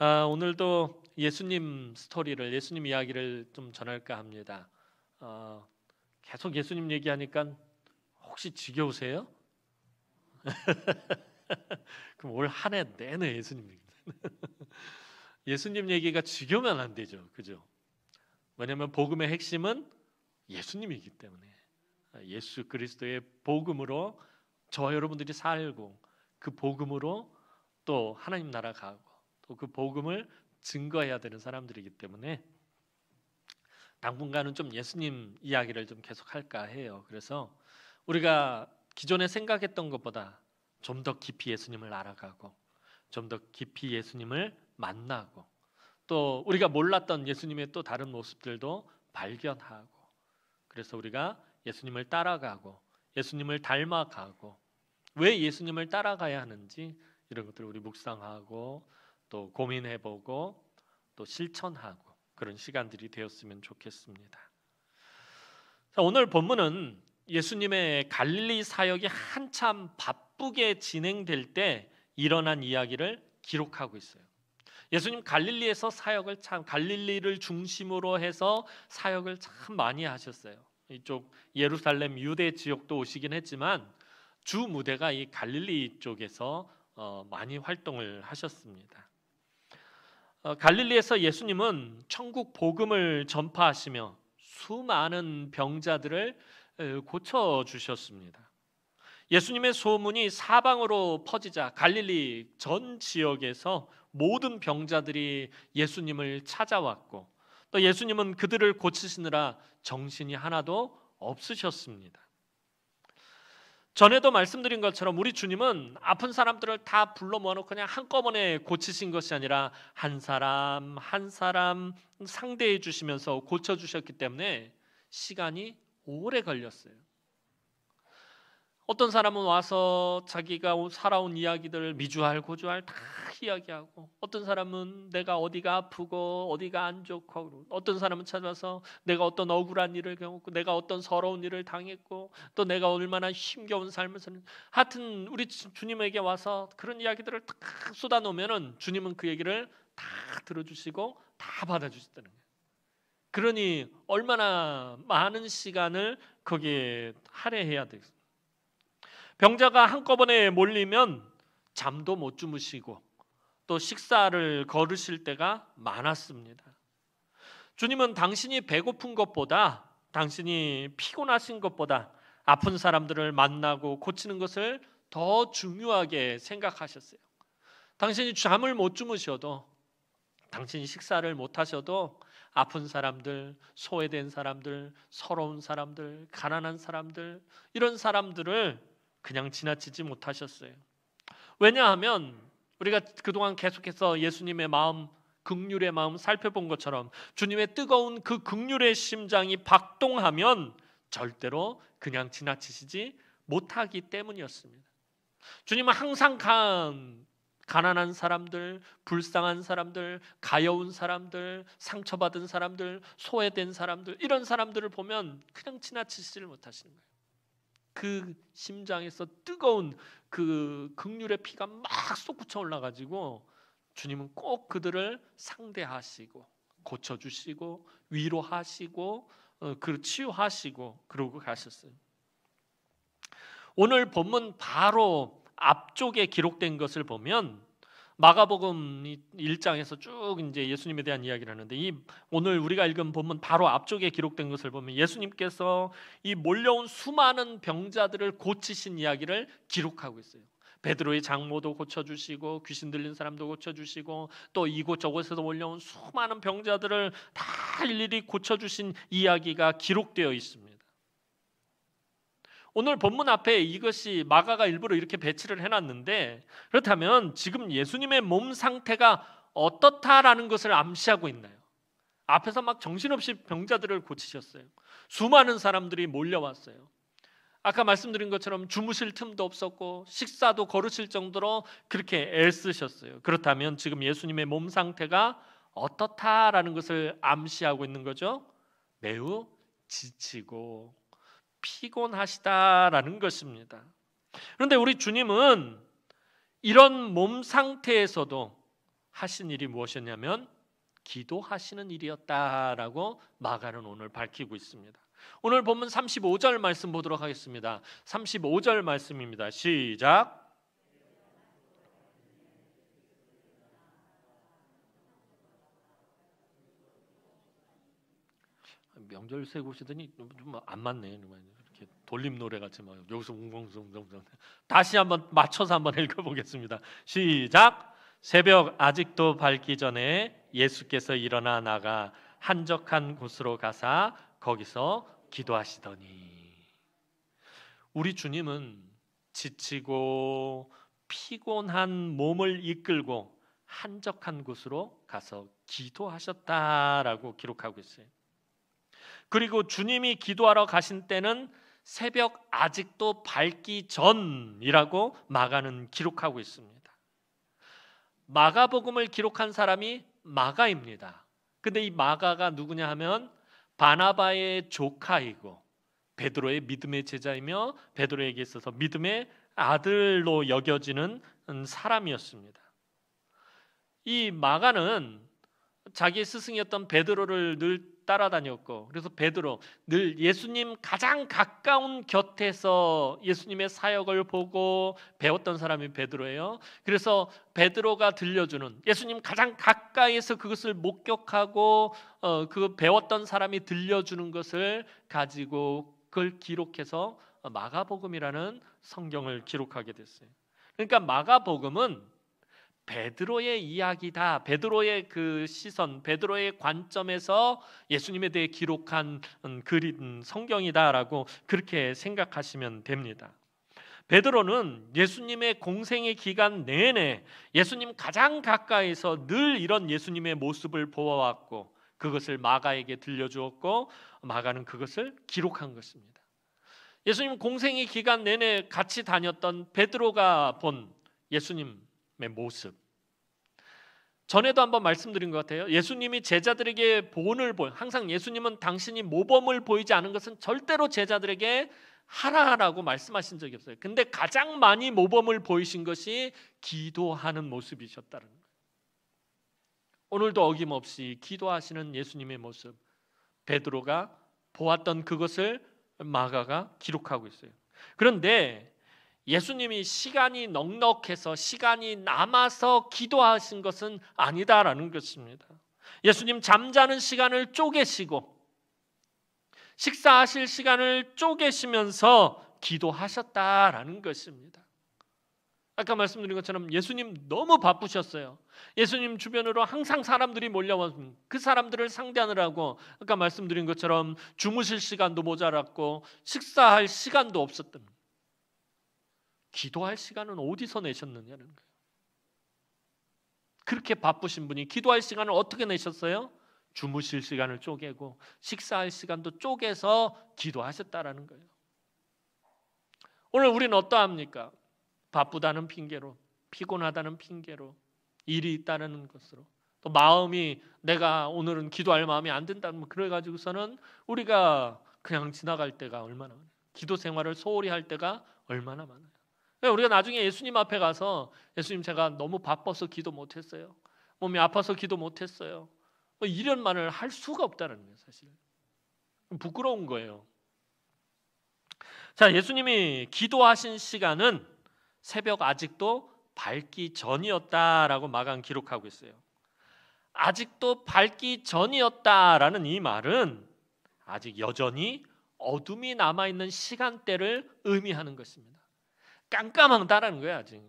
오늘도 예수님 스토리를, 예수님 이야기를 좀 전할까 합니다. 계속 예수님 얘기하니까 혹시 지겨우세요? 그럼 올 한 해 내내 예수님 얘기. 예수님 얘기가 지겨우면 안 되죠, 그죠? 왜냐하면 복음의 핵심은 예수님이기 때문에 예수 그리스도의 복음으로 저와 여러분들이 살고 그 복음으로 또 하나님 나라 가고 또 그 복음을 증거해야 되는 사람들이기 때문에 당분간은 좀 예수님 이야기를 좀 계속 할까 해요. 그래서 우리가 기존에 생각했던 것보다 좀 더 깊이 예수님을 알아가고 좀 더 깊이 예수님을 만나고 또 우리가 몰랐던 예수님의 또 다른 모습들도 발견하고 그래서 우리가 예수님을 따라가고 예수님을 닮아가고 왜 예수님을 따라가야 하는지 이런 것들을 우리 묵상하고 또 고민해보고 또 실천하고 그런 시간들이 되었으면 좋겠습니다. 자, 오늘 본문은 예수님의 갈릴리 사역이 한참 바쁘게 진행될 때 일어난 이야기를 기록하고 있어요. 예수님 갈릴리에서 사역을 갈릴리를 중심으로 해서 사역을 참 많이 하셨어요. 이쪽 예루살렘 유대 지역도 오시긴 했지만 주 무대가 이 갈릴리 쪽에서 많이 활동을 하셨습니다. 갈릴리에서 예수님은 천국 복음을 전파하시며 수많은 병자들을 고쳐 주셨습니다. 예수님의 소문이 사방으로 퍼지자 갈릴리 전 지역에서 모든 병자들이 예수님을 찾아왔고 또 예수님은 그들을 고치시느라 정신이 하나도 없으셨습니다. 전에도 말씀드린 것처럼 우리 주님은 아픈 사람들을 다 불러 모아놓고 그냥 한꺼번에 고치신 것이 아니라 한 사람 한 사람 상대해 주시면서 고쳐주셨기 때문에 시간이 오래 걸렸어요. 어떤 사람은 와서 자기가 살아온 이야기들 미주알 고주알 다 이야기하고 어떤 사람은 내가 어디가 아프고 어디가 안 좋고 어떤 사람은 찾아와서 내가 어떤 억울한 일을 겪었고 내가 어떤 서러운 일을 당했고 또 내가 얼마나 힘겨운 삶을 사는 하여튼 우리 주님에게 와서 그런 이야기들을 다 쏟아놓으면 주님은 그 얘기를 다 들어주시고 다 받아주시다는 거예요. 그러니 얼마나 많은 시간을 거기에 할애해야 되겠어요. 병자가 한꺼번에 몰리면 잠도 못 주무시고 또 식사를 거르실 때가 많았습니다. 주님은 당신이 배고픈 것보다 당신이 피곤하신 것보다 아픈 사람들을 만나고 고치는 것을 더 중요하게 생각하셨어요. 당신이 잠을 못 주무셔도 당신이 식사를 못 하셔도 아픈 사람들, 소외된 사람들, 서러운 사람들, 가난한 사람들 이런 사람들을 그냥 지나치지 못하셨어요. 왜냐하면 우리가 그동안 계속해서 예수님의 마음, 긍휼의 마음 살펴본 것처럼 주님의 뜨거운 그 긍휼의 심장이 박동하면 절대로 그냥 지나치시지 못하기 때문이었습니다. 주님은 항상 가난한 사람들, 불쌍한 사람들, 가여운 사람들, 상처받은 사람들, 소외된 사람들 이런 사람들을 보면 그냥 지나치지를 못하시는 거예요. 그 심장에서 뜨거운 그 긍휼의 피가 막 솟구쳐 올라가지고 주님은 꼭 그들을 상대하시고 고쳐주시고 위로하시고 그 치유하시고 그러고 가셨어요. 오늘 본문 바로 앞쪽에 기록된 것을 보면 마가복음 1장에서 쭉 이제 예수님에 대한 이야기를 하는데 이 오늘 우리가 읽은 본문 바로 앞쪽에 기록된 것을 보면 예수님께서 이 몰려온 수많은 병자들을 고치신 이야기를 기록하고 있어요. 베드로의 장모도 고쳐주시고 귀신 들린 사람도 고쳐주시고 또 이곳저곳에서 몰려온 수많은 병자들을 다 일일이 고쳐주신 이야기가 기록되어 있습니다. 오늘 본문 앞에 이것이 마가가 일부러 이렇게 배치를 해놨는데 그렇다면 지금 예수님의 몸 상태가 어떻다라는 것을 암시하고 있나요? 앞에서 막 정신없이 병자들을 고치셨어요. 수많은 사람들이 몰려왔어요. 아까 말씀드린 것처럼 주무실 틈도 없었고 식사도 거르실 정도로 그렇게 애쓰셨어요. 그렇다면 지금 예수님의 몸 상태가 어떻다라는 것을 암시하고 있는 거죠. 매우 지치고 피곤하시다라는 것입니다. 그런데 우리 주님은 이런 몸 상태에서도 하신 일이 무엇이었냐면 기도하시는 일이었다라고 마가는 오늘 밝히고 있습니다. 오늘 본문 35절 말씀 보도록 하겠습니다. 35절 말씀입니다. 시작. 명절 세고시더니 좀 안 맞네. 이렇게 돌림 노래 같이 막 여기서 웅웅웅웅. 다시 한번 맞춰서 한번 읽어보겠습니다. 시작. 새벽 아직도 밝기 전에 예수께서 일어나 나가 한적한 곳으로 가사 거기서 기도하시더니. 우리 주님은 지치고 피곤한 몸을 이끌고 한적한 곳으로 가서 기도하셨다라고 기록하고 있어요. 그리고 주님이 기도하러 가신 때는 새벽 아직도 밝기 전이라고 마가는 기록하고 있습니다. 마가복음을 기록한 사람이 마가입니다. 근데 이 마가가 누구냐 하면 바나바의 조카이고 베드로의 믿음의 제자이며 베드로에게 있어서 믿음의 아들로 여겨지는 사람이었습니다. 이 마가는 자기 스승이었던 베드로를 늘 따라다녔고, 그래서 베드로 늘 예수님 가장 가까운 곁에서 예수님의 사역을 보고 배웠던 사람이 베드로예요. 그래서 베드로가 들려주는, 예수님 가장 가까이에서 그것을 목격하고 그 배웠던 사람이 들려주는 것을 가지고 그걸 기록해서 마가복음이라는 성경을 기록하게 됐어요. 그러니까 마가복음은 베드로의 이야기다. 베드로의 그 시선, 베드로의 관점에서 예수님에 대해 기록한 글인 성경이다라고 그렇게 생각하시면 됩니다. 베드로는 예수님의 공생의 기간 내내 예수님 가장 가까이서 늘 이런 예수님의 모습을 보아왔고 그것을 마가에게 들려주었고 마가는 그것을 기록한 것입니다. 예수님 공생의 기간 내내 같이 다녔던 베드로가 본 예수님의 모습, 전에도 한번 말씀드린 것 같아요. 예수님이 제자들에게 본을 항상 예수님은 당신이 모범을 보이지 않은 것은 절대로 제자들에게 하라라고 말씀하신 적이 없어요. 근데 가장 많이 모범을 보이신 것이 기도하는 모습이셨다는 거예요. 오늘도 어김없이 기도하시는 예수님의 모습, 베드로가 보았던 그것을 마가가 기록하고 있어요. 그런데 예수님이 시간이 넉넉해서 시간이 남아서 기도하신 것은 아니다라는 것입니다. 예수님 잠자는 시간을 쪼개시고 식사하실 시간을 쪼개시면서 기도하셨다라는 것입니다. 아까 말씀드린 것처럼 예수님 너무 바쁘셨어요. 예수님 주변으로 항상 사람들이 몰려와서 그 사람들을 상대하느라고 아까 말씀드린 것처럼 주무실 시간도 모자랐고 식사할 시간도 없었던, 기도할 시간은 어디서 내셨느냐는 거예요. 그렇게 바쁘신 분이 기도할 시간을 어떻게 내셨어요? 주무실 시간을 쪼개고 식사할 시간도 쪼개서 기도하셨다라는 거예요. 오늘 우리는 어떠합니까? 바쁘다는 핑계로, 피곤하다는 핑계로, 일이 있다는 것으로, 또 마음이 내가 오늘은 기도할 마음이 안 든다면 그래가지고서는 우리가 그냥 지나갈 때가 얼마나 많아요. 기도 생활을 소홀히 할 때가 얼마나 많아요. 우리가 나중에 예수님 앞에 가서 예수님 제가 너무 바빠서 기도 못했어요. 몸이 아파서 기도 못했어요. 이런 말을 할 수가 없다는 거예요. 사실 부끄러운 거예요. 자, 예수님이 기도하신 시간은 새벽 아직도 밝기 전이었다라고 마가는 기록하고 있어요. 아직도 밝기 전이었다라는 이 말은 아직 여전히 어둠이 남아있는 시간대를 의미하는 것입니다. 깜깜하다라는 거야. 아직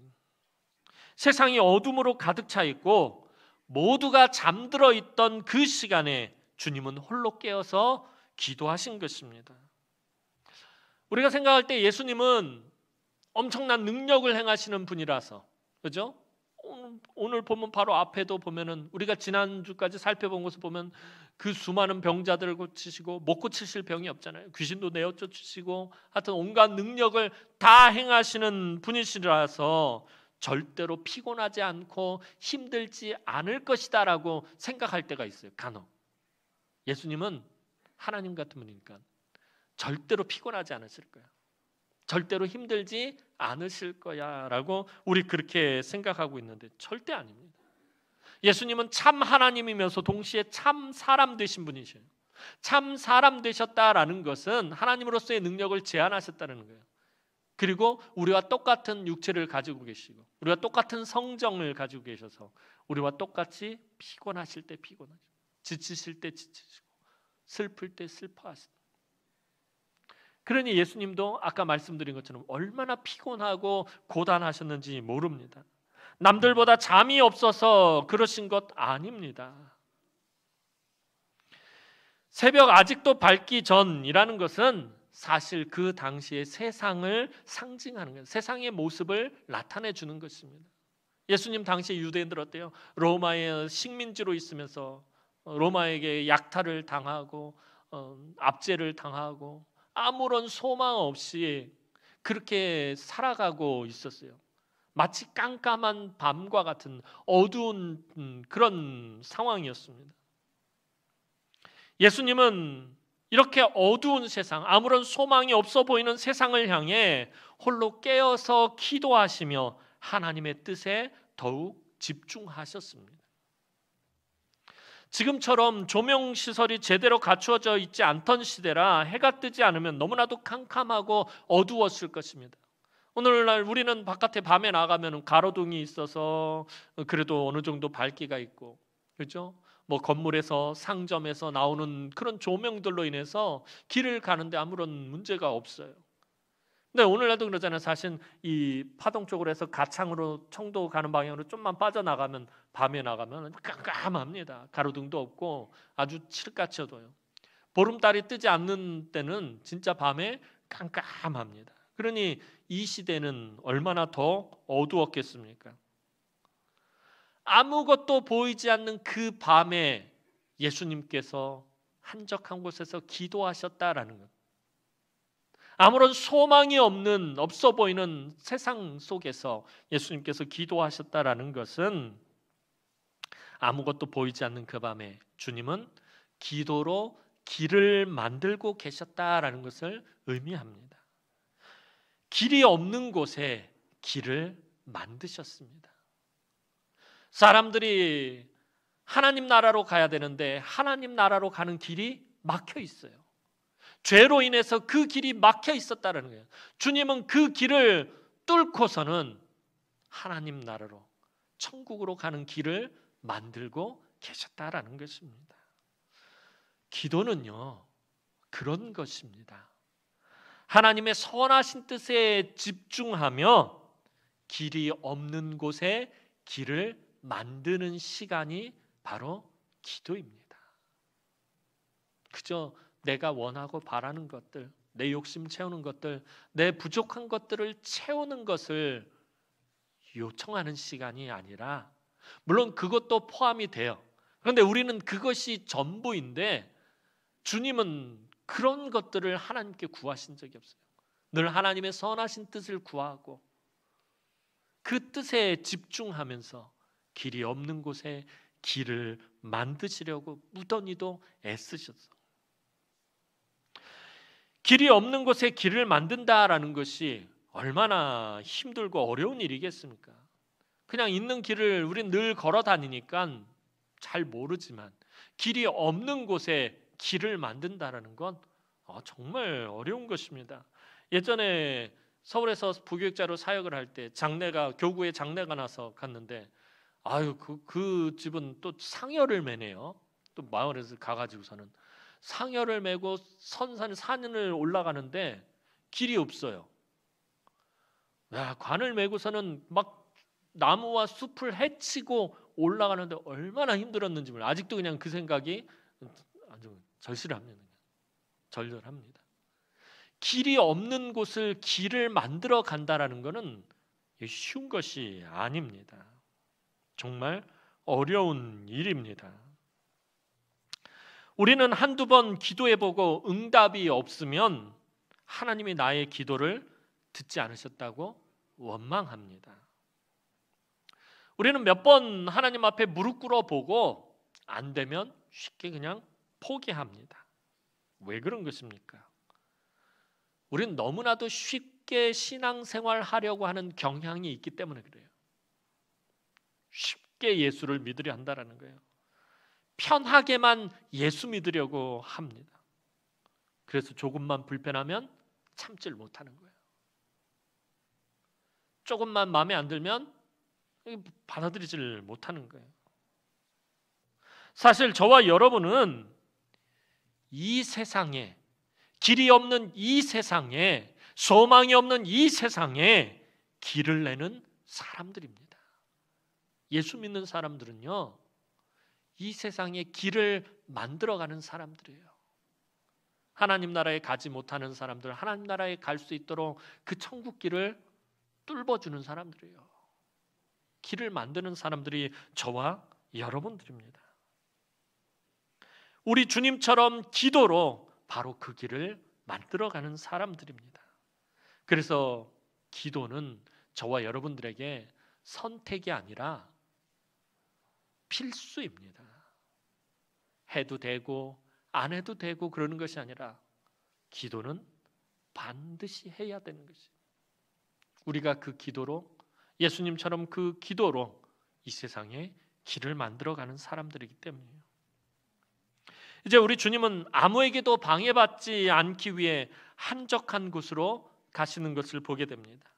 세상이 어둠으로 가득 차 있고 모두가 잠들어 있던 그 시간에 주님은 홀로 깨어서 기도하신 것입니다. 우리가 생각할 때 예수님은 엄청난 능력을 행하시는 분이라서, 그죠? 오늘 보면 바로 앞에도 보면은 우리가 지난주까지 살펴본 것을 보면 그 수많은 병자들을 고치시고 못 고치실 병이 없잖아요. 귀신도 내어 쫓으시고 하여튼 온갖 능력을 다 행하시는 분이시라서 절대로 피곤하지 않고 힘들지 않을 것이다라고 생각할 때가 있어요. 간혹 예수님은 하나님 같은 분이니까 절대로 피곤하지 않으실 거야. 절대로 힘들지 않으실 거야 라고 우리 그렇게 생각하고 있는데 절대 아닙니다. 예수님은 참 하나님이면서 동시에 참 사람 되신 분이셔요. 참 사람 되셨다라는 것은 하나님으로서의 능력을 제한하셨다는 거예요. 그리고 우리와 똑같은 육체를 가지고 계시고 우리와 똑같은 성정을 가지고 계셔서 우리와 똑같이 피곤하실 때 피곤하시고 지치실 때 지치시고 슬플 때 슬퍼하시고, 그러니 예수님도 아까 말씀드린 것처럼 얼마나 피곤하고 고단하셨는지 모릅니다. 남들보다 잠이 없어서 그러신 것 아닙니다. 새벽 아직도 밝기 전이라는 것은 사실 그 당시의 세상을 상징하는 거예요. 세상의 모습을 나타내 주는 것입니다. 예수님 당시 유대인들 어때요? 로마의 식민지로 있으면서 로마에게 약탈을 당하고 압제를 당하고 아무런 소망 없이 그렇게 살아가고 있었어요. 마치 깜깜한 밤과 같은 어두운 그런 상황이었습니다. 예수님은 이렇게 어두운 세상, 아무런 소망이 없어 보이는 세상을 향해 홀로 깨어서 기도하시며 하나님의 뜻에 더욱 집중하셨습니다. 지금처럼 조명 시설이 제대로 갖추어져 있지 않던 시대라 해가 뜨지 않으면 너무나도 캄캄하고 어두웠을 것입니다. 오늘날 우리는 바깥에 밤에 나가면 가로등이 있어서 그래도 어느 정도 밝기가 있고, 그렇죠? 뭐 건물에서 상점에서 나오는 그런 조명들로 인해서 길을 가는데 아무런 문제가 없어요. 근데 오늘날도 그러잖아요. 사실 이 파동 쪽으로 해서 가창으로 청도 가는 방향으로 좀만 빠져나가면 밤에 나가면 깜깜합니다. 가로등도 없고 아주 칠같이 어두워요. 보름달이 뜨지 않는 때는 진짜 밤에 깜깜합니다. 그러니 이 시대는 얼마나 더 어두웠겠습니까? 아무것도 보이지 않는 그 밤에 예수님께서 한적한 곳에서 기도하셨다라는 것. 아무런 소망이 없어 보이는 세상 속에서 예수님께서 기도하셨다라는 것은 아무것도 보이지 않는 그 밤에 주님은 기도로 길을 만들고 계셨다라는 것을 의미합니다. 길이 없는 곳에 길을 만드셨습니다. 사람들이 하나님 나라로 가야 되는데 하나님 나라로 가는 길이 막혀 있어요. 죄로 인해서 그 길이 막혀 있었다는 거예요. 주님은 그 길을 뚫고서는 하나님 나라로, 천국으로 가는 길을 만들고 계셨다라는 것입니다. 기도는요, 그런 것입니다. 하나님의 선하신 뜻에 집중하며 길이 없는 곳에 길을 만드는 시간이 바로 기도입니다. 그저 내가 원하고 바라는 것들, 내 욕심 채우는 것들, 내 부족한 것들을 채우는 것을 요청하는 시간이 아니라, 물론 그것도 포함이 돼요. 그런데 우리는 그것이 전부인데 주님은 그런 것들을 하나님께 구하신 적이 없어요. 늘 하나님의 선하신 뜻을 구하고 그 뜻에 집중하면서 길이 없는 곳에 길을 만드시려고 무던히도 애쓰셨어요. 길이 없는 곳에 길을 만든다라는 것이 얼마나 힘들고 어려운 일이겠습니까? 그냥 있는 길을 우린 늘 걸어 다니니까 잘 모르지만 길이 없는 곳에 길을 만든다라는 건 정말 어려운 것입니다. 예전에 서울에서 부교육자로 사역을 할 때 교구에 장례가 나서 갔는데 그 집은 또 상여를 매네요. 또 마을에서 가가지고서는 상여를 메고 산을 올라가는데 길이 없어요. 관을 메고서는 막 나무와 숲을 헤치고 올라가는데 얼마나 힘들었는지 몰라요. 아직도 그냥 그 생각이 아주 절실합니다. 절절합니다. 길이 없는 곳을 길을 만들어 간다라는 것은 쉬운 것이 아닙니다. 정말 어려운 일입니다. 우리는 한두 번 기도해보고 응답이 없으면 하나님이 나의 기도를 듣지 않으셨다고 원망합니다. 우리는 몇 번 하나님 앞에 무릎 꿇어보고 안 되면 쉽게 그냥 포기합니다. 왜 그런 것입니까? 우리는 너무나도 쉽게 신앙생활 하려고 하는 경향이 있기 때문에 그래요. 쉽게 쉽게 예수를 믿으려 한다라는 거예요. 편하게만 예수 믿으려고 합니다. 그래서 조금만 불편하면 참지를 못하는 거예요. 조금만 마음에 안 들면 받아들이지를 못하는 거예요. 사실 저와 여러분은 이 세상에, 길이 없는 이 세상에, 소망이 없는 이 세상에 길을 내는 사람들입니다. 예수 믿는 사람들은요, 이 세상에 길을 만들어가는 사람들이에요. 하나님 나라에 가지 못하는 사람들, 하나님 나라에 갈 수 있도록 그 천국 길을 뚫어주는 사람들이에요. 길을 만드는 사람들이 저와 여러분들입니다. 우리 주님처럼 기도로 바로 그 길을 만들어가는 사람들입니다. 그래서 기도는 저와 여러분들에게 선택이 아니라 필수입니다. 해도 되고 안 해도 되고 그러는 것이 아니라 기도는 반드시 해야 되는 것입니다. 우리가 그 기도로, 예수님처럼 그 기도로 이 세상에 길을 만들어가는 사람들이기 때문이에요. 이제 우리 주님은 아무에게도 방해받지 않기 위해 한적한 곳으로 가시는 것을 보게 됩니다.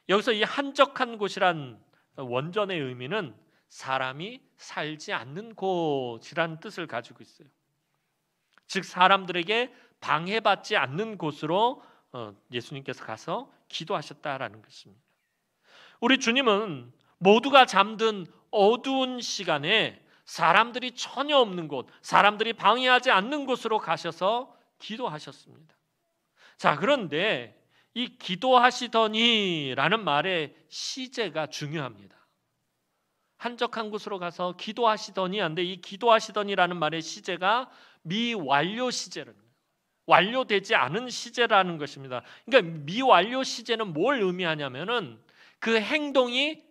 여기서 이 한적한 곳이란 원전의 의미는 사람이 살지 않는 곳이란 뜻을 가지고 있어요. 즉 사람들에게 방해받지 않는 곳으로 예수님께서 가서 기도하셨다라는 것입니다. 우리 주님은 모두가 잠든 어두운 시간에 사람들이 전혀 없는 곳, 사람들이 방해하지 않는 곳으로 가셔서 기도하셨습니다. 자, 그런데 이 기도하시더니라는 말의 시제가 중요합니다. 한적한 곳으로 가서 기도하시더니 한데 이 기도하시더니라는 말의 시제가 미완료 시제랍니다. 완료되지 않은 시제라는 것입니다. 그러니까 미완료 시제는 뭘 의미하냐면은 그 행동이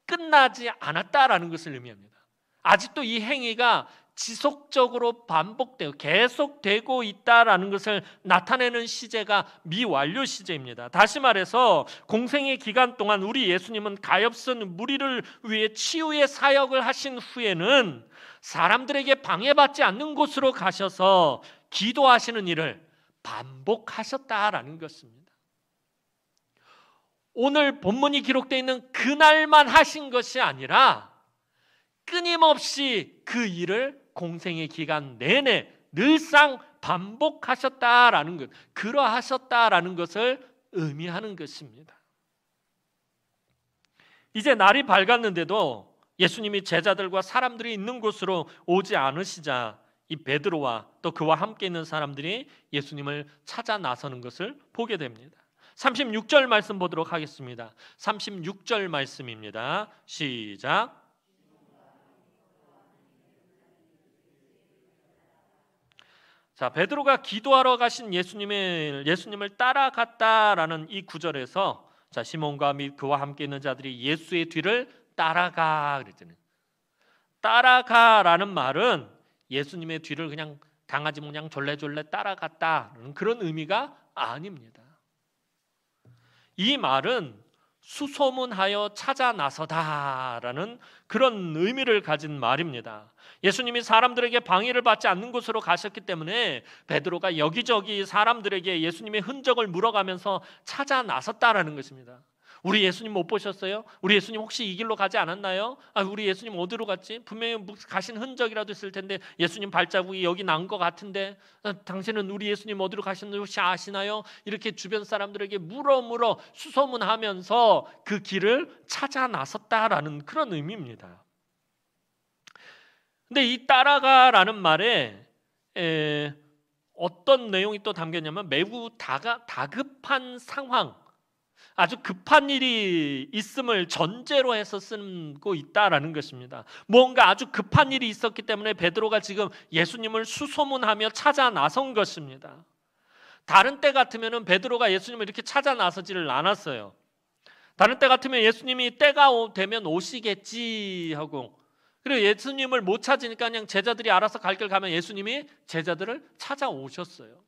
끝나지 않았다라는 것을 의미합니다. 아직도 이 행위가 지속적으로 반복되고 계속되고 있다라는 것을 나타내는 시제가 미완료 시제입니다. 다시 말해서 공생의 기간 동안 우리 예수님은 가엾은 무리를 위해 치유의 사역을 하신 후에는 사람들에게 방해받지 않는 곳으로 가셔서 기도하시는 일을 반복하셨다라는 것입니다. 오늘 본문이 기록되어 있는 그날만 하신 것이 아니라 끊임없이 그 일을 공생의 기간 내내 늘상 반복하셨다라는 것, 그러하셨다라는 것을 의미하는 것입니다. 이제 날이 밝았는데도 예수님이 제자들과 사람들이 있는 곳으로 오지 않으시자 이 베드로와 또 그와 함께 있는 사람들이 예수님을 찾아 나서는 것을 보게 됩니다. 36절 말씀 보도록 하겠습니다. 36절 말씀입니다. 시작. 자, 베드로가 기도하러 가신 예수님을 따라갔다라는 이 구절에서 자, 시몬과 및 그와 함께 있는 자들이 예수의 뒤를 따라가 그랬잖아요. 따라가라는 말은 예수님의 뒤를 그냥 강아지 모양 졸래졸래 따라갔다는 그런 의미가 아닙니다. 이 말은 수소문하여 찾아 나서다라는 그런 의미를 가진 말입니다. 예수님이 사람들에게 방해를 받지 않는 곳으로 가셨기 때문에 베드로가 여기저기 사람들에게 예수님의 흔적을 물어가면서 찾아 나섰다라는 것입니다. 우리 예수님 못 보셨어요? 우리 예수님 혹시 이 길로 가지 않았나요? 우리 예수님 어디로 갔지? 분명히 가신 흔적이라도 있을 텐데 예수님 발자국이 여기 난 것 같은데 당신은 우리 예수님 어디로 가셨는지 혹시 아시나요? 이렇게 주변 사람들에게 물어 수소문하면서 그 길을 찾아 나섰다라는 그런 의미입니다. 근데 이 따라가라는 말에 어떤 내용이 또 담겼냐면 매우 다급한 상황, 아주 급한 일이 있음을 전제로 해서 쓰고 있다라는 것입니다. 뭔가 아주 급한 일이 있었기 때문에 베드로가 지금 예수님을 수소문하며 찾아 나선 것입니다. 다른 때 같으면 베드로가 예수님을 이렇게 찾아 나서지를 않았어요. 다른 때 같으면 예수님이 때가 되면 오시겠지 하고, 그리고 예수님을 못 찾으니까 그냥 제자들이 알아서 갈 길 가면 예수님이 제자들을 찾아오셨어요.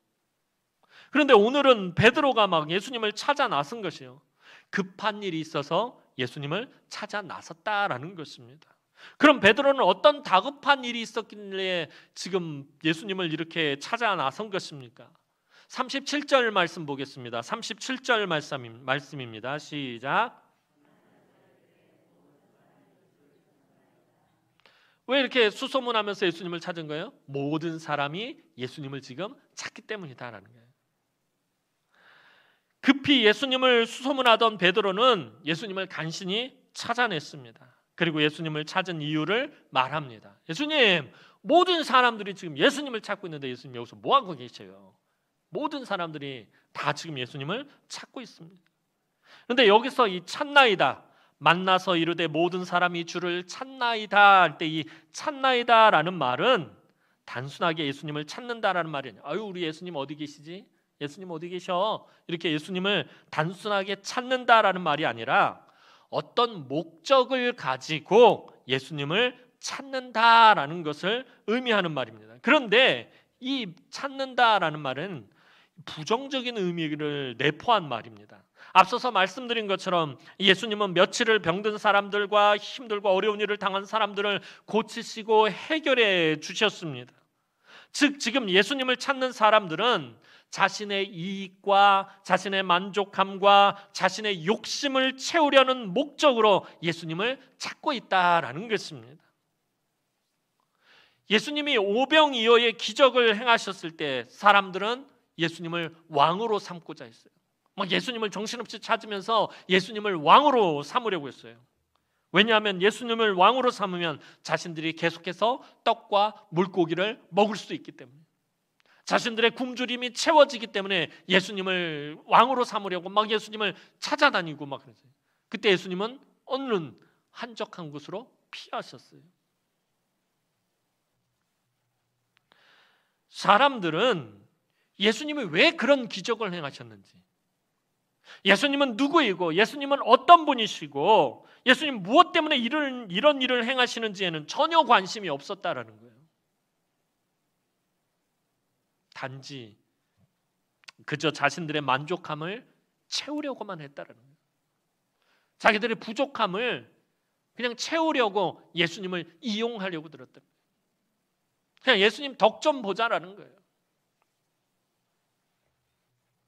그런데 오늘은 베드로가 막 예수님을 찾아 나선 것이에요. 급한 일이 있어서 예수님을 찾아 나섰다라는 것입니다. 그럼 베드로는 어떤 다급한 일이 있었길래 지금 예수님을 이렇게 찾아 나선 것입니까? 37절 말씀 보겠습니다. 37절 말씀입니다. 시작. 왜 이렇게 수소문하면서 예수님을 찾은 거예요? 모든 사람이 예수님을 지금 찾기 때문이다라는 거예요. 급히 예수님을 수소문하던 베드로는 예수님을 간신히 찾아냈습니다. 그리고 예수님을 찾은 이유를 말합니다. 예수님, 모든 사람들이 지금 예수님을 찾고 있는데 예수님 여기서 뭐 하고 계셔요? 모든 사람들이 다 지금 예수님을 찾고 있습니다. 그런데 여기서 이 찾나이다, 만나서 이르되 모든 사람이 주를 찾나이다 할 때 이 찾나이다라는 말은 단순하게 예수님을 찾는다라는 말이 아니에요. 아유, 우리 예수님 어디 계시지? 예수님 어디 계셔? 이렇게 예수님을 단순하게 찾는다라는 말이 아니라 어떤 목적을 가지고 예수님을 찾는다라는 것을 의미하는 말입니다. 그런데 이 찾는다라는 말은 부정적인 의미를 내포한 말입니다. 앞서서 말씀드린 것처럼 예수님은 며칠을 병든 사람들과 힘들고 어려운 일을 당한 사람들을 고치시고 해결해 주셨습니다. 즉 지금 예수님을 찾는 사람들은 자신의 이익과 자신의 만족함과 자신의 욕심을 채우려는 목적으로 예수님을 찾고 있다라는 것입니다. 예수님이 오병이어의 기적을 행하셨을 때 사람들은 예수님을 왕으로 삼고자 했어요. 막 예수님을 정신없이 찾으면서 예수님을 왕으로 삼으려고 했어요. 왜냐하면 예수님을 왕으로 삼으면 자신들이 계속해서 떡과 물고기를 먹을 수 있기 때문에, 자신들의 굶주림이 채워지기 때문에 예수님을 왕으로 삼으려고 막 예수님을 찾아다니고 막 그랬어요. 그때 예수님은 어느 한적한 곳으로 피하셨어요. 사람들은 예수님이 왜 그런 기적을 행하셨는지, 예수님은 누구이고 예수님은 어떤 분이시고 예수님 무엇 때문에 이런 일을 행하시는지에는 전혀 관심이 없었다라는 거예요. 단지 그저 자신들의 만족함을 채우려고만 했다라는 거예요. 자기들의 부족함을 그냥 채우려고 예수님을 이용하려고 들었다. 그냥 예수님 덕 좀 보자라는 거예요.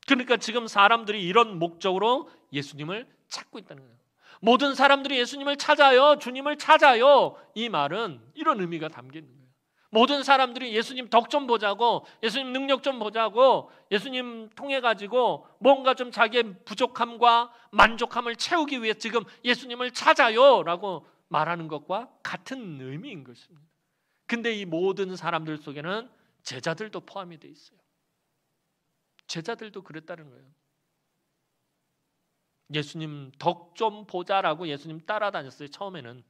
그러니까 지금 사람들이 이런 목적으로 예수님을 찾고 있다는 거예요. 모든 사람들이 예수님을 찾아요, 주님을 찾아요. 이 말은 이런 의미가 담겨 있는 거예요. 모든 사람들이 예수님 덕 좀 보자고, 예수님 능력 좀 보자고, 예수님 통해 가지고 뭔가 좀 자기의 부족함과 만족함을 채우기 위해 지금 예수님을 찾아요라고 말하는 것과 같은 의미인 것입니다. 근데 이 모든 사람들 속에는 제자들도 포함이 돼 있어요. 제자들도 그랬다는 거예요. 예수님 덕 좀 보자라고 예수님 따라다녔어요. 처음에는.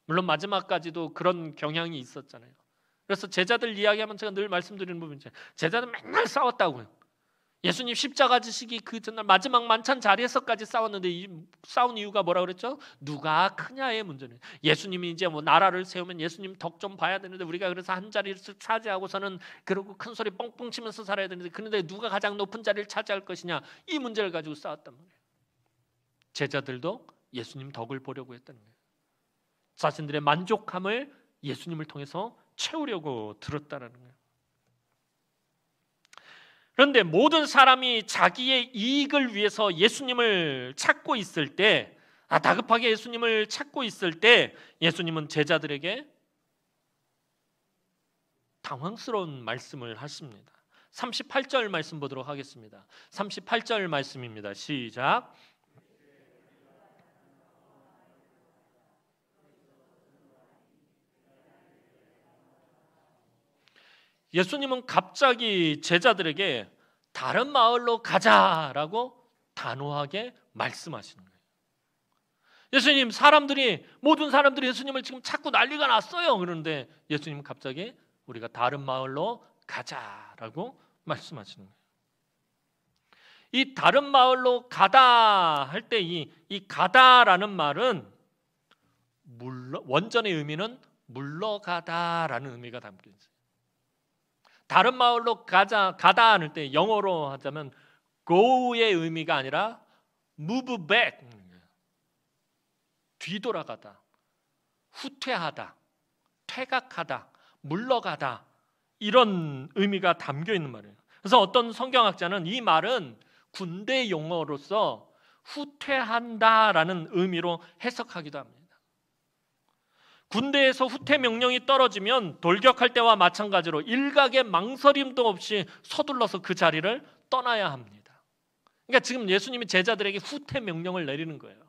물론 마지막까지도 그런 경향이 있었잖아요. 그래서 제자들 이야기하면 제가 늘 말씀드리는 부분이죠. 제자들 맨날 싸웠다고요. 예수님 십자가 지시기 그 전날 마지막 만찬 자리에서까지 싸웠는데 이 싸운 이유가 뭐라고 그랬죠? 누가 크냐의 문제는. 예수님이 이제 뭐 나라를 세우면 예수님 덕 좀 봐야 되는데 우리가 그래서 한 자리를 차지하고서는 그러고 큰 소리 뻥뻥 치면서 살아야 되는데, 그런데 누가 가장 높은 자리를 차지할 것이냐, 이 문제를 가지고 싸웠단 말이에요. 제자들도 예수님 덕을 보려고 했다는 거예요. 자신들의 만족함을 예수님을 통해서 채우려고 들었다는 거예요. 그런데 모든 사람이 자기의 이익을 위해서 예수님을 찾고 있을 때, 다급하게 예수님을 찾고 있을 때 예수님은 제자들에게 당황스러운 말씀을 하십니다. 38절 말씀 보도록 하겠습니다. 38절 말씀입니다. 시작. 예수님은 갑자기 제자들에게 다른 마을로 가자라고 단호하게 말씀하시는 거예요. 예수님, 모든 사람들이 예수님을 지금 찾고 난리가 났어요. 그런데 예수님은 갑자기 우리가 다른 마을로 가자라고 말씀하시는 거예요. 이 다른 마을로 가다 할 때 이 가다라는 말은 원전의 의미는 물러가다라는 의미가 담겨 있어요. 다른 마을로 가다 할 때 영어로 하자면 go의 의미가 아니라 move back. 뒤돌아가다, 후퇴하다, 퇴각하다, 물러가다, 이런 의미가 담겨 있는 말이에요. 그래서 어떤 성경학자는 이 말은 군대 용어로서 후퇴한다라는 의미로 해석하기도 합니다. 군대에서 후퇴 명령이 떨어지면 돌격할 때와 마찬가지로 일각의 망설임도 없이 서둘러서 그 자리를 떠나야 합니다. 그러니까 지금 예수님이 제자들에게 후퇴 명령을 내리는 거예요.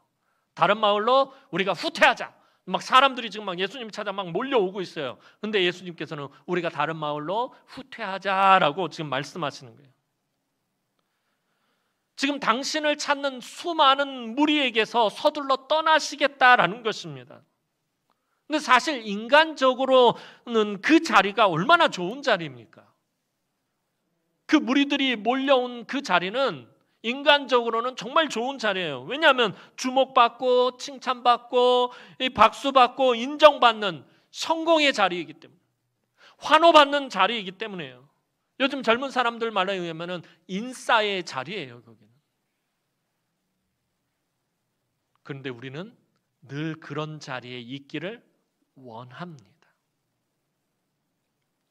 다른 마을로 우리가 후퇴하자. 막 사람들이 지금 막 예수님 찾아 막 몰려오고 있어요. 근데 예수님께서는 우리가 다른 마을로 후퇴하자라고 지금 말씀하시는 거예요. 지금 당신을 찾는 수많은 무리에게서 서둘러 떠나시겠다라는 것입니다. 근데 사실 인간적으로는 그 자리가 얼마나 좋은 자리입니까? 그 무리들이 몰려온 그 자리는 인간적으로는 정말 좋은 자리예요. 왜냐하면 주목받고 칭찬받고 박수받고 인정받는 성공의 자리이기 때문에, 환호받는 자리이기 때문에요. 요즘 젊은 사람들 말에 의하면 인싸의 자리예요, 거기는. 그런데 우리는 늘 그런 자리에 있기를 원합니다.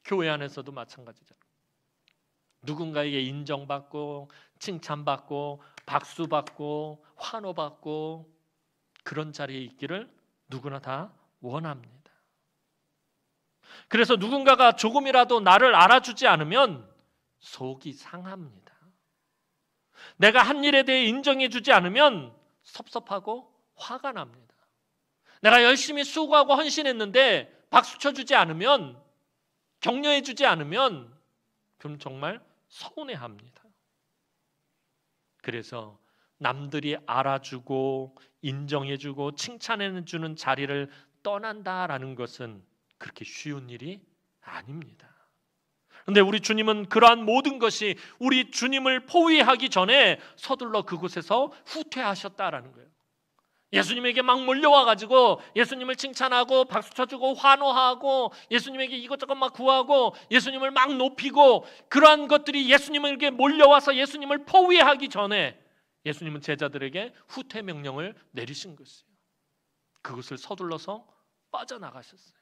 교회 안에서도 마찬가지잖아요. 누군가에게 인정받고 칭찬받고 박수받고 환호받고 그런 자리에 있기를 누구나 다 원합니다. 그래서 누군가가 조금이라도 나를 알아주지 않으면 속이 상합니다. 내가 한 일에 대해 인정해주지 않으면 섭섭하고 화가 납니다. 내가 열심히 수고하고 헌신했는데 박수 쳐주지 않으면, 격려해주지 않으면 그럼 정말 서운해합니다. 그래서 남들이 알아주고 인정해주고 칭찬해주는 자리를 떠난다라는 것은 그렇게 쉬운 일이 아닙니다. 그런데 우리 주님은 그러한 모든 것이 우리 주님을 포위하기 전에 서둘러 그곳에서 후퇴하셨다라는 거예요. 예수님에게 막 몰려와가지고 예수님을 칭찬하고 박수 쳐주고 환호하고 예수님에게 이것저것 막 구하고 예수님을 막 높이고, 그러한 것들이 예수님에게 몰려와서 예수님을 포위하기 전에 예수님은 제자들에게 후퇴 명령을 내리신 것이에요. 그것을 서둘러서 빠져나가셨어요.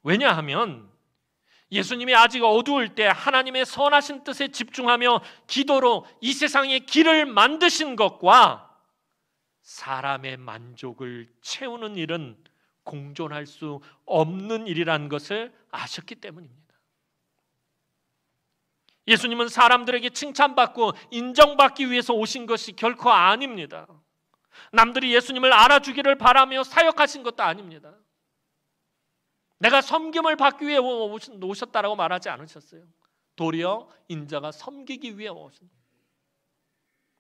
왜냐하면 예수님이 아직 어두울 때 하나님의 선하신 뜻에 집중하며 기도로 이 세상의 길을 만드신 것과 사람의 만족을 채우는 일은 공존할 수 없는 일이라는 것을 아셨기 때문입니다. 예수님은 사람들에게 칭찬받고 인정받기 위해서 오신 것이 결코 아닙니다. 남들이 예수님을 알아주기를 바라며 사역하신 것도 아닙니다. 내가 섬김을 받기 위해 오셨다라고 말하지 않으셨어요. 도리어 인자가 섬기기 위해 오셨습니다.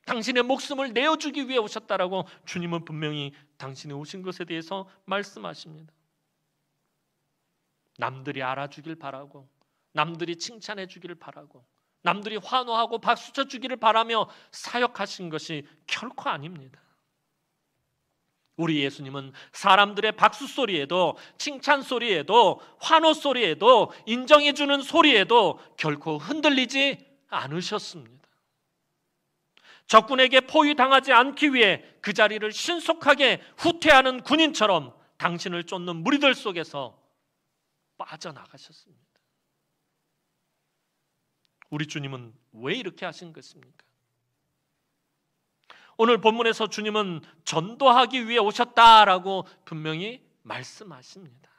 당신의 목숨을 내어주기 위해 오셨다라고 주님은 분명히 당신이 오신 것에 대해서 말씀하십니다. 남들이 알아주길 바라고, 남들이 칭찬해 주기를 바라고, 남들이 환호하고 박수쳐 주기를 바라며 사역하신 것이 결코 아닙니다. 우리 예수님은 사람들의 박수 소리에도 칭찬 소리에도 환호 소리에도 인정해 주는 소리에도 결코 흔들리지 않으셨습니다. 적군에게 포위당하지 않기 위해 그 자리를 신속하게 후퇴하는 군인처럼 당신을 쫓는 무리들 속에서 빠져나가셨습니다. 우리 주님은 왜 이렇게 하신 것입니까? 오늘 본문에서 주님은 전도하기 위해 오셨다라고 분명히 말씀하십니다.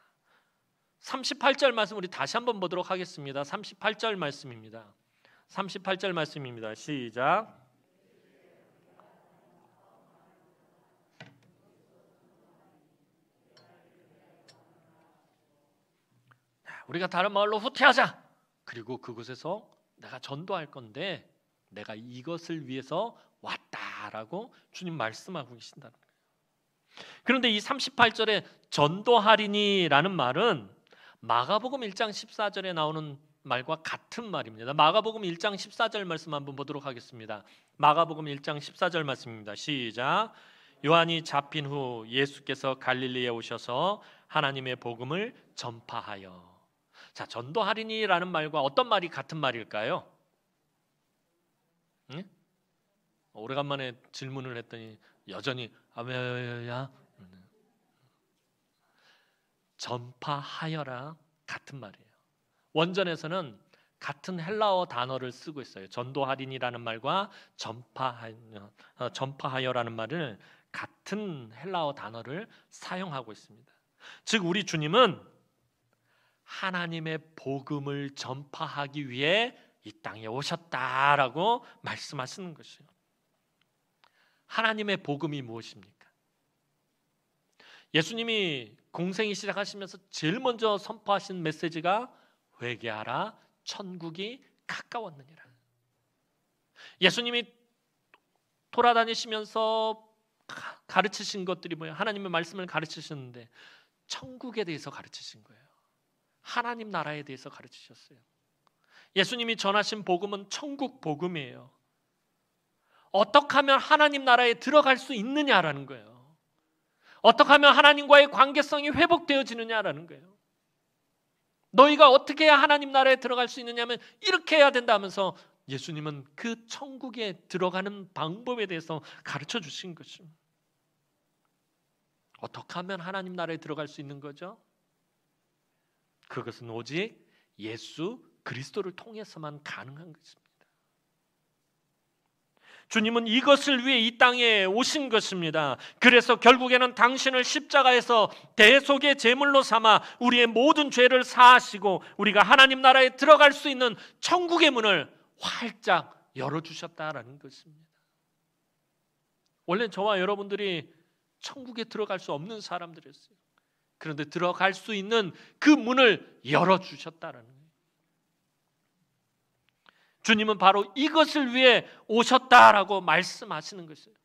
38절 말씀 우리 다시 한번 보도록 하겠습니다. 38절 말씀입니다. 38절 말씀입니다. 시작. 우리가 다른 마을로 후퇴하자. 그리고 그곳에서 내가 전도할 건데 내가 이것을 위해서 왔다라고 주님 말씀하고 계신다는 거예요. 그런데 이 38절에 전도하리니라는 말은 마가복음 1장 14절에 나오는 말과 같은 말입니다. 마가복음 1장 14절 말씀 한번 보도록 하겠습니다. 마가복음 1장 14절 말씀입니다. 시작. 요한이 잡힌 후 예수께서 갈릴리에 오셔서 하나님의 복음을 전파하여. 자, 전도하리니라는 말과 어떤 말이 같은 말일까요? 응? 오래간만에 질문을 했더니 여전히 왜야? 전파하여라 같은 말이에요. 원전에서는 같은 헬라어 단어를 쓰고 있어요. 전도하린이라는 말과 전파하여라는 말을 같은 헬라어 단어를 사용하고 있습니다. 즉 우리 주님은 하나님의 복음을 전파하기 위해 이 땅에 오셨다라고 말씀하시는 것이에요. 하나님의 복음이 무엇입니까? 예수님이 공생이 시작하시면서 제일 먼저 선포하신 메시지가 회개하라, 천국이 가까웠느니라. 예수님이 돌아다니시면서 가르치신 것들이 뭐예요? 하나님의 말씀을 가르치셨는데 천국에 대해서 가르치신 거예요. 하나님 나라에 대해서 가르치셨어요. 예수님이 전하신 복음은 천국 복음이에요. 어떻게 하면 하나님 나라에 들어갈 수 있느냐라는 거예요. 어떻게 하면 하나님과의 관계성이 회복되어지느냐라는 거예요. 너희가 어떻게 해야 하나님 나라에 들어갈 수 있느냐면 이렇게 해야 된다면서 예수님은 그 천국에 들어가는 방법에 대해서 가르쳐 주신 것입니다. 어떻게 하면 하나님 나라에 들어갈 수 있는 거죠? 그것은 오직 예수 그리스도를 통해서만 가능한 것입니다. 주님은 이것을 위해 이 땅에 오신 것입니다. 그래서 결국에는 당신을 십자가에서 대속의 제물로 삼아 우리의 모든 죄를 사하시고 우리가 하나님 나라에 들어갈 수 있는 천국의 문을 활짝 열어주셨다라는 것입니다. 원래 저와 여러분들이 천국에 들어갈 수 없는 사람들이었어요. 그런데 들어갈 수 있는 그 문을 열어주셨다라는 거예요. 주님은 바로 이것을 위해 오셨다라고 말씀하시는 것이에요.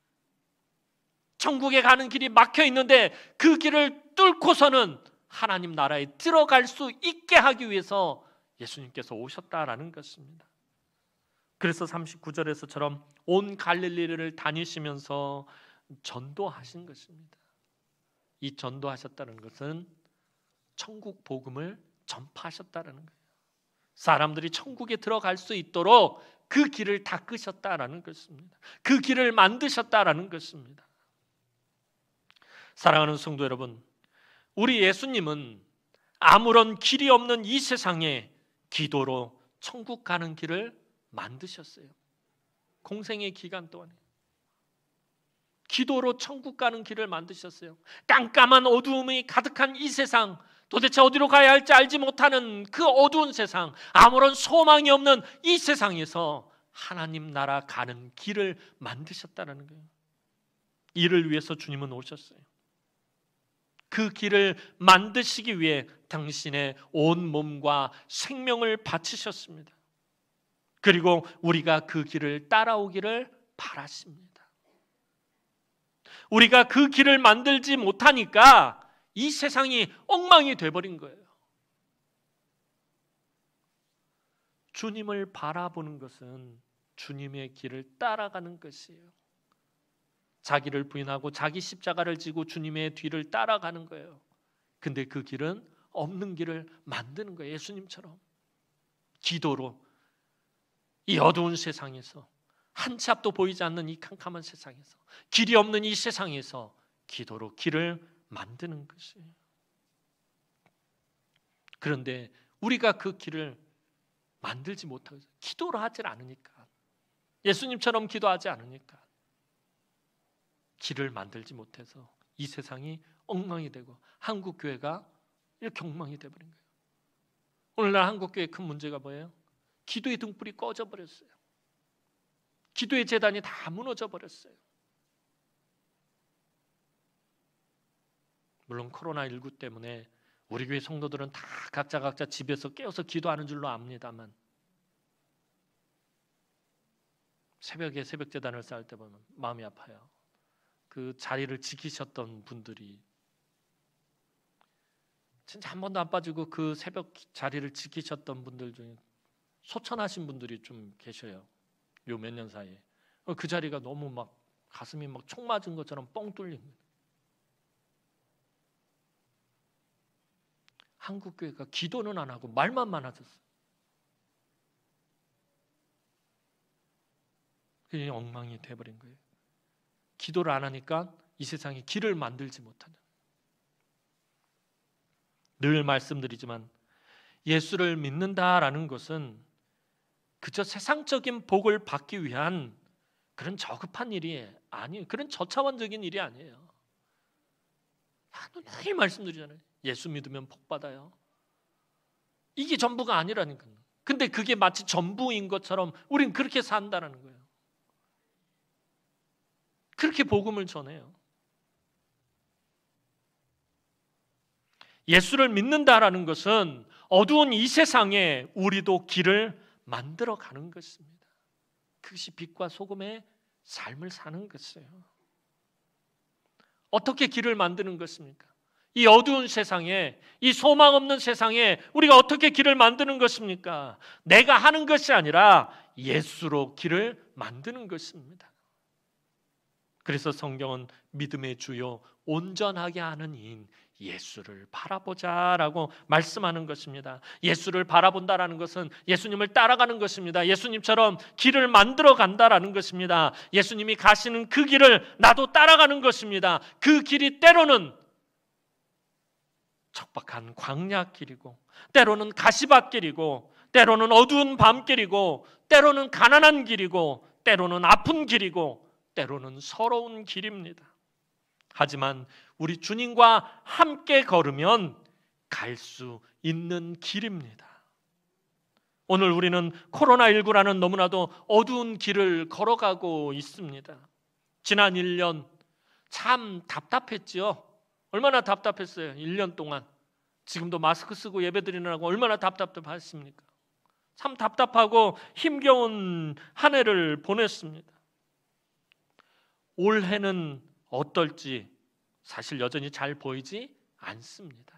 천국에 가는 길이 막혀 있는데 그 길을 뚫고서는 하나님 나라에 들어갈 수 있게 하기 위해서 예수님께서 오셨다라는 것입니다. 그래서 39절에서처럼 온 갈릴리를 다니시면서 전도하신 것입니다. 이 전도하셨다는 것은 천국 복음을 전파하셨다는 거예요. 사람들이 천국에 들어갈 수 있도록 그 길을 닦으셨다라는 것입니다. 그 길을 만드셨다라는 것입니다. 사랑하는 성도 여러분, 우리 예수님은 아무런 길이 없는 이 세상에 기도로 천국 가는 길을 만드셨어요. 공생의 기간 동안에 기도로 천국 가는 길을 만드셨어요. 깜깜한 어두움이 가득한 이 세상, 도대체 어디로 가야 할지 알지 못하는 그 어두운 세상, 아무런 소망이 없는 이 세상에서 하나님 나라 가는 길을 만드셨다는 거예요. 이를 위해서 주님은 오셨어요. 그 길을 만드시기 위해 당신의 온 몸과 생명을 바치셨습니다. 그리고 우리가 그 길을 따라오기를 바라십니다. 우리가 그 길을 만들지 못하니까 이 세상이 엉망이 돼버린 거예요. 주님을 바라보는 것은 주님의 길을 따라가는 것이에요. 자기를 부인하고 자기 십자가를 지고 주님의 뒤를 따라가는 거예요. 근데 그 길은 없는 길을 만드는 거예요. 예수님처럼 기도로 이 어두운 세상에서 한 치 앞도 보이지 않는 이 캄캄한 세상에서 길이 없는 이 세상에서 기도로 길을 만드는 것이에요. 그런데 우리가 그 길을 만들지 못하고 기도를 하지 않으니까, 예수님처럼 기도하지 않으니까 길을 만들지 못해서 이 세상이 엉망이 되고 한국교회가 이렇게 엉망이 되어버린 거예요. 오늘날 한국교회의 큰 문제가 뭐예요? 기도의 등불이 꺼져버렸어요. 기도의 재단이 다 무너져 버렸어요. 물론 코로나19 때문에 우리 교회 성도들은 다 각자 집에서 깨어서 기도하는 줄로 압니다만, 새벽에 새벽 재단을 쌓을 때 보면 마음이 아파요. 그 자리를 지키셨던 분들이 진짜 한 번도 안 빠지고 그 새벽 자리를 지키셨던 분들 중에 소천하신 분들이 좀 계셔요. 요 몇 년 사이에 그 자리가 너무 막 가슴이 막 총 맞은 것처럼 뻥 뚫립니다. 한국교회가 기도는 안 하고 말만 많아졌어요. 그게 엉망이 돼버린 거예요. 기도를 안 하니까 이 세상에 길을 만들지 못하는. 늘 말씀드리지만 예수를 믿는다라는 것은 그저 세상적인 복을 받기 위한 그런 저급한 일이 아니에요. 그런 저차원적인 일이 아니에요. 늘 말씀드리잖아요. 예수 믿으면 복 받아요. 이게 전부가 아니라니까요. 근데 그게 마치 전부인 것처럼 우린 그렇게 산다는 거예요. 그렇게 복음을 전해요. 예수를 믿는다라는 것은 어두운 이 세상에 우리도 길을 만들어가는 것입니다. 그것이 빛과 소금의 삶을 사는 것이에요. 어떻게 길을 만드는 것입니까? 이 어두운 세상에, 이 소망 없는 세상에 우리가 어떻게 길을 만드는 것입니까? 내가 하는 것이 아니라 예수로 길을 만드는 것입니다. 그래서 성경은 믿음의 주요 온전하게 하는 이인 예수를 바라보자라고 말씀하는 것입니다. 예수를 바라본다라는 것은 예수님을 따라가는 것입니다. 예수님처럼 길을 만들어 간다라는 것입니다. 예수님이 가시는 그 길을 나도 따라가는 것입니다. 그 길이 때로는 척박한 광야길이고, 때로는 가시밭길이고, 때로는 어두운 밤길이고, 때로는 가난한 길이고, 때로는 아픈 길이고, 때로는 서러운 길입니다. 하지만 우리 주님과 함께 걸으면 갈 수 있는 길입니다. 오늘 우리는 코로나19라는 너무나도 어두운 길을 걸어가고 있습니다. 지난 1년 참 답답했지요. 얼마나 답답했어요. 1년 동안. 지금도 마스크 쓰고 예배드리느라고 얼마나 답답하십니까? 참 답답하고 힘겨운 한 해를 보냈습니다. 올해는 어떨지 사실 여전히 잘 보이지 않습니다.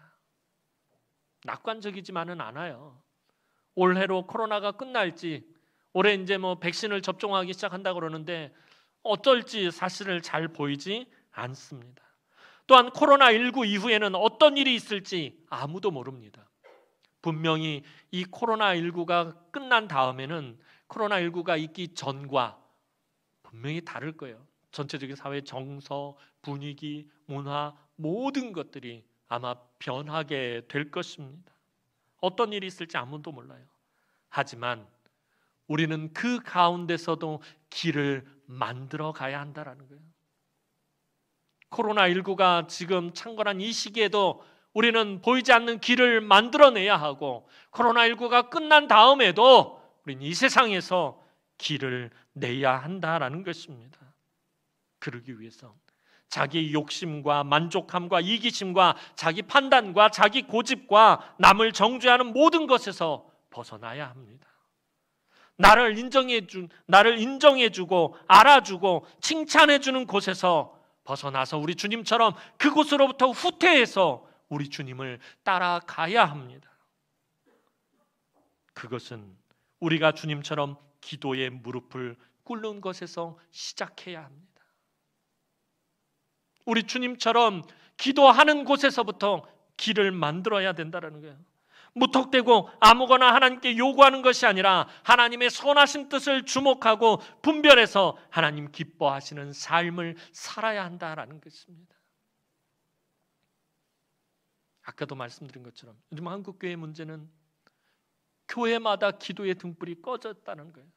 낙관적이지만은 않아요. 올해로 코로나가 끝날지, 올해 이제 백신을 접종하기 시작한다고 그러는데 어떨지 사실을 잘 보이지 않습니다. 또한 코로나19 이후에는 어떤 일이 있을지 아무도 모릅니다. 분명히 이 코로나19가 끝난 다음에는 코로나19가 있기 전과 분명히 다를 거예요. 전체적인 사회 정서, 분위기, 문화 모든 것들이 아마 변하게 될 것입니다. 어떤 일이 있을지 아무도 몰라요. 하지만 우리는 그 가운데서도 길을 만들어 가야 한다는 거예요. 코로나19가 지금 창궐한 이 시기에도 우리는 보이지 않는 길을 만들어내야 하고, 코로나19가 끝난 다음에도 우리는 이 세상에서 길을 내야 한다는 것입니다. 그러기 위해서 자기 욕심과 만족함과 이기심과 자기 판단과 자기 고집과 남을 정죄하는 모든 것에서 벗어나야 합니다. 나를 인정해주고 알아주고 칭찬해주는 곳에서 벗어나서 우리 주님처럼 그곳으로부터 후퇴해서 우리 주님을 따라가야 합니다. 그것은 우리가 주님처럼 기도의 무릎을 꿇는 것에서 시작해야 합니다. 우리 주님처럼 기도하는 곳에서부터 길을 만들어야 된다는 거예요. 무턱대고 아무거나 하나님께 요구하는 것이 아니라 하나님의 선하신 뜻을 주목하고 분별해서 하나님 기뻐하시는 삶을 살아야 한다는 것입니다. 아까도 말씀드린 것처럼 요즘 한국교회 문제는 교회마다 기도의 등불이 꺼졌다는 거예요.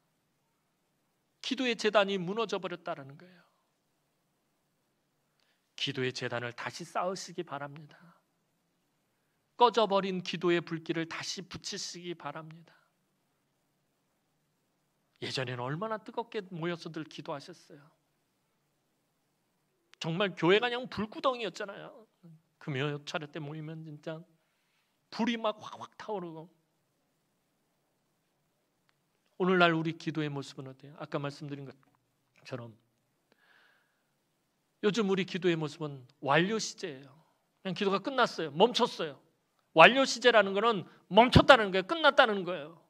기도의 재단이 무너져 버렸다는 거예요. 기도의 재단을 다시 쌓으시기 바랍니다. 꺼져버린 기도의 불길을 다시 붙이시기 바랍니다. 예전에는 얼마나 뜨겁게 모여서들 기도하셨어요. 정말 교회가 그냥 불구덩이였잖아요. 금요 차례 때 모이면 진짜 불이 막 확확 타오르고. 오늘날 우리 기도의 모습은 어때요? 아까 말씀드린 것처럼 요즘 우리 기도의 모습은 완료 시제예요. 그냥 기도가 끝났어요. 멈췄어요. 완료 시제라는 거는 멈췄다는 거예요. 끝났다는 거예요.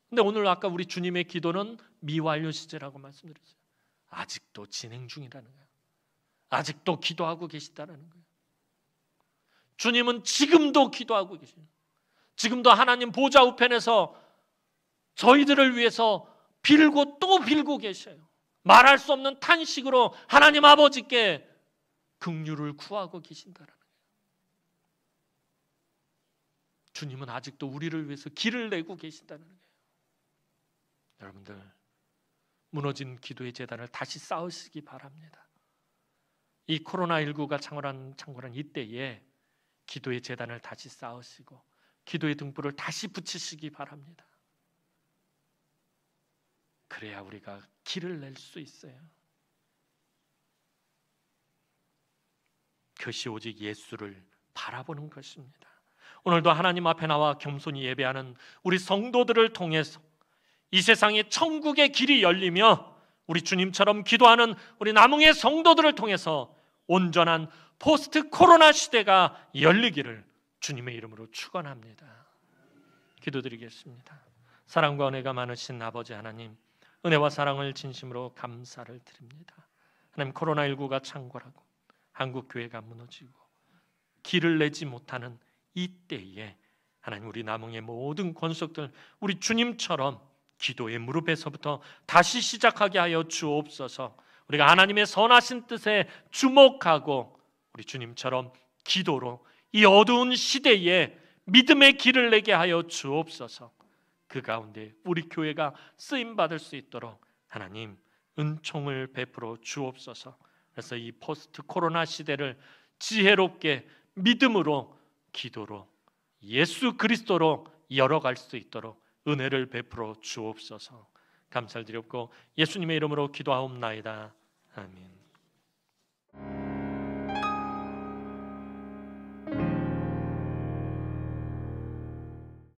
근데 오늘 아까 우리 주님의 기도는 미완료 시제라고 말씀드렸어요. 아직도 진행 중이라는 거예요. 아직도 기도하고 계시다는 거예요. 주님은 지금도 기도하고 계세요. 지금도 하나님 보좌 우편에서 저희들을 위해서 빌고 또 빌고 계셔요. 말할 수 없는 탄식으로 하나님 아버지께 긍휼을 구하고 계신다라는 거예요. 주님은 아직도 우리를 위해서 길을 내고 계신다는 거예요. 여러분들, 무너진 기도의 재단을 다시 쌓으시기 바랍니다. 이 코로나19가 창궐한 이때에 기도의 재단을 다시 쌓으시고 기도의 등불을 다시 붙이시기 바랍니다. 그래야 우리가 길을 낼 수 있어요. 그것이 오직 예수를 바라보는 것입니다. 오늘도 하나님 앞에 나와 겸손히 예배하는 우리 성도들을 통해서 이 세상에 천국의 길이 열리며 우리 주님처럼 기도하는 우리 남흥의 성도들을 통해서 온전한 포스트 코로나 시대가 열리기를 주님의 이름으로 축원합니다. 기도드리겠습니다. 사랑과 은혜가 많으신 아버지 하나님, 은혜와 사랑을 진심으로 감사를 드립니다. 하나님, 코로나19가 창궐하고 한국 교회가 무너지고 길을 내지 못하는 이때에 하나님, 우리 남흥의 모든 권속들 우리 주님처럼 기도의 무릎에서부터 다시 시작하게 하여 주옵소서. 우리가 하나님의 선하신 뜻에 주목하고 우리 주님처럼 기도로 이 어두운 시대에 믿음의 길을 내게 하여 주옵소서. 그 가운데 우리 교회가 쓰임받을 수 있도록 하나님 은총을 베풀어 주옵소서. 그래서 이 포스트 코로나 시대를 지혜롭게 믿음으로 기도로 예수 그리스도로 열어갈 수 있도록 은혜를 베풀어 주옵소서. 감사를 드렸고 예수님의 이름으로 기도하옵나이다. 아멘.